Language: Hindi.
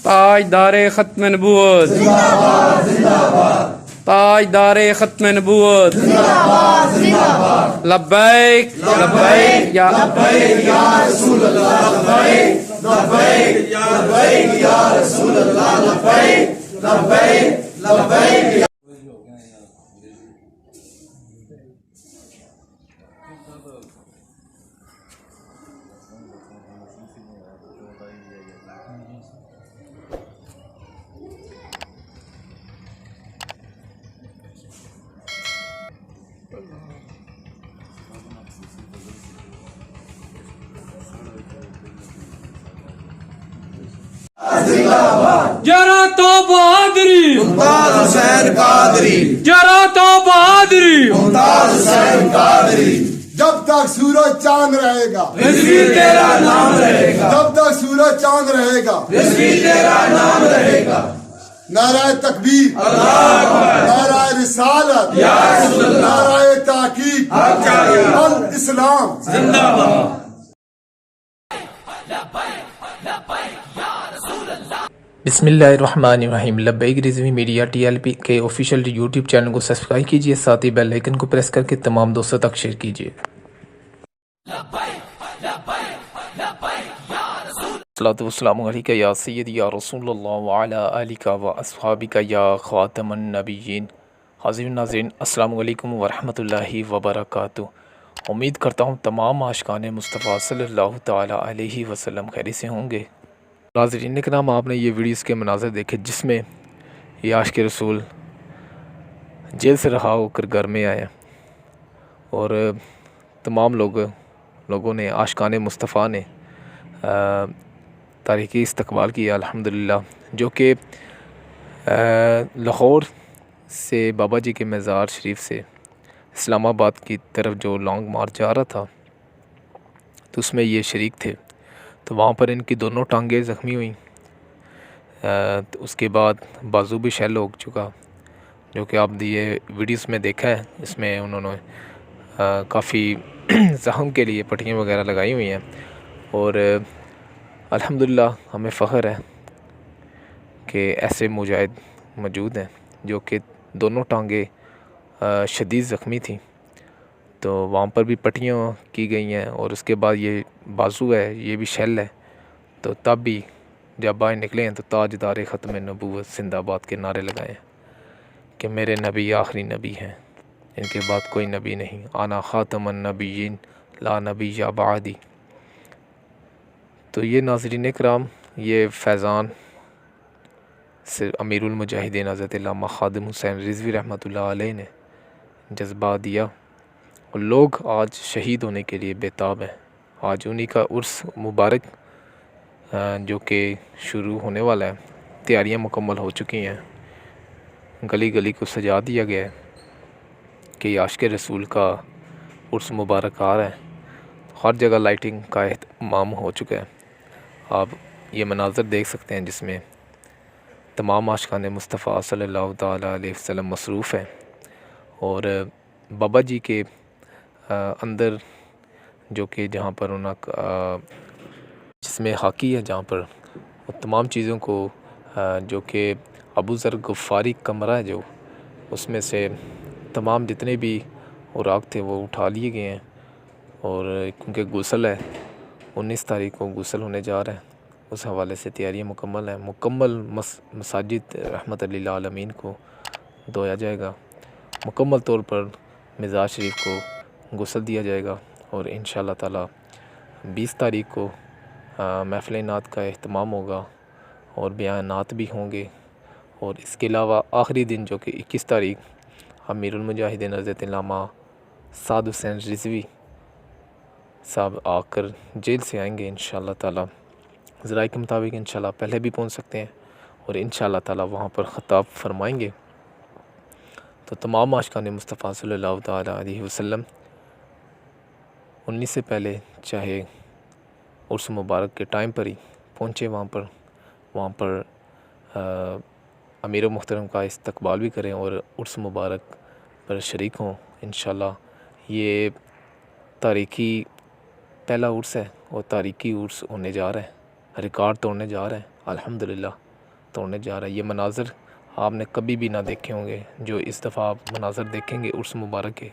ताजदारे खत्म नबूवत ताजदारे खत्म नबूवत लब्बैक लब्बैक या रसूल अल्लाह लब्बैक लब्बैक या रसूल अल्लाह लब्बैक लब्बैक लब्बैक। जरा तो बहादुरी मुमताज हुसैन कादरी जरा तो बहादुरी मुमताज हुसैन कादरी। जब तक सूरज चांद रहेगा रिज़वी तेरा नाम रहेगा जब तक सूरज चांद रहेगा रिज़वी तेरा नाम रहेगा। नाराए तकबीर अल्लाह अकबर नाराए रिसालत या रसूल अल्लाह नाराए ताकीद हक जाहिर अल इस्लाम जिंदाबाद। बिस्मिल्लाहिर्रहमानिर्रहीम। लब्बैक रिज़वी मीडिया TLP के ऑफिशियल यूट्यूब चैनल को सब्सक्राइब कीजिए, साथ ही बेल आइकन को प्रेस करके तमाम दोस्तों तक शेयर कीजिए। अस्सलातु वस्सलामु अलैका या सय्यदी या रसूलल्लाह व अला आलिका व अस्हाबिका या ख़ातमन नबिय्यीन। हाज़िरीन नाज़रीन, अस्सलामु अलैकुम व रहमतुल्लाहि व बरकातुहू। उम्मीद करता हूँ तमाम आशिकान मुस्तफ़ा सल्लल्लाहु तआला अलैहि वसल्लम खैरियत से होंगे। नाज़रीन इकराम, आपने ये वीडियोस के मनाज़र देखे जिसमें ये आशिक़ रसूल जेल से रहा होकर घर में आया और तमाम लोगों ने आशिकान मुस्तफ़ा ने तारीख़ी इस्तक़बाल किया अल्हम्दुलिल्लाह। जो कि लाहौर से बाबा जी के मज़ार शरीफ से इस्लामाबाद की तरफ जो लॉन्ग मार्च जा रहा था तो उसमें ये शरीक थे। तो वहाँ पर इनकी दोनों टांगें ज़ख्मी हुई। तो उसके बाद बाजू भी शैल हो चुका, जो कि आप ये वीडियोस में देखा है। इसमें उन्होंने काफ़ी ज़ख्म के लिए पट्टियाँ वगैरह लगाई हुई हैं और अल्हम्दुलिल्लाह हमें फ़ख्र है कि ऐसे मुजाहिद मौजूद हैं जो कि दोनों टांगें शदीद ज़ख्मी थी। तो वहाँ पर भी पट्टियाँ की गई हैं और उसके बाद ये बाजू है, ये भी शेल है। तो तब भी जब बाहर निकले हैं तो ताजदारे ख़त्म नबूवत जिंदाबाद के नारे लगाए कि मेरे नबी आखिरी नबी हैं, इनके बाद कोई नबी नहीं। आना ख़ातमन नबिय्यीन ला नबी या बादी। तो ये नाज़रीन इकराम, ये फैज़ान से अमीरुल मुजाहिदीन हज़रत अल्लामा खादिम हुसैन रिज़वी रहमतुल्लाह अलैह ने जज्बा दिया और लोग आज शहीद होने के लिए बेताब हैं। आज उन्हीं का उर्स मुबारक जो कि शुरू होने वाला है, तैयारियां मुकम्मल हो चुकी हैं। गली गली को सजा दिया गया है कि आशिक़ रसूल का उर्स मुबारक आ रहा है। हर जगह लाइटिंग का एहतमाम हो चुका है। आप ये मनाज़र देख सकते हैं जिसमें तमाम आशिक़ान मुस्तफ़ा सल्लल्लाहु तआला अलैहि वसल्लम मसरूफ़ हैं और बाबा जी के अंदर जो कि जहाँ पर जिसमें हाकी है, जहाँ पर तमाम चीज़ों को जो कि अबू ज़र गफ़ारी कमरा है जो, उसमें से तमाम जितने भी औराक थे वो उठा लिए गए हैं। और क्योंकि गुस्ल है, 19 तारीख को गुस्ल होने जा रहा है, उस हवाले से तैयारियाँ मुकम्मल हैं। मुकम्मल मस्जिद रहमतः लिल आलमीन को धोया जाएगा। मुकम्मल तौर पर मज़ार शरीफ को गुस्ल दिया जाएगा और इंशाअल्लाह ताला 20 तारीख को महफ़िल नात का एहतमाम होगा और बयानात भी होंगे। और इसके अलावा आखिरी दिन जो कि 21 तारीख अमीर मुजाहिदीन हज़रत इल्लामा साद हुसैन रिज़वी साहब आकर जेल से आएंगे इंशाअल्लाह ताला। ज़राए के मुताबिक इंशाअल्लाह पहले भी पहुंच सकते हैं और इंशाअल्लाह ताला वहाँ पर ख़िताब फरमाएंगे। तो तमाम आशिकान मुस्तफ़ा सल्लल्लाहु ताला अलैहि वसल्लम 19 से पहले चाहे उर्स मुबारक के टाइम पर ही पहुँचे वहाँ पर अमीर मुहतरम का इस्तकबाल भी करें और उर्स मुबारक पर शरीक हों इंशाअल्लाह। ये तारीख़ी पहला उर्स है और तारीख़ी उर्स होने जा रहा है, रिकॉर्ड तोड़ने जा रहा है, अल्हम्दुलिल्लाह तोड़ने जा रहा है। ये मनाज़र आपने कभी भी ना देखे होंगे जो इस दफ़ा आप मनाज़र देखेंगे उर्स मुबारक के,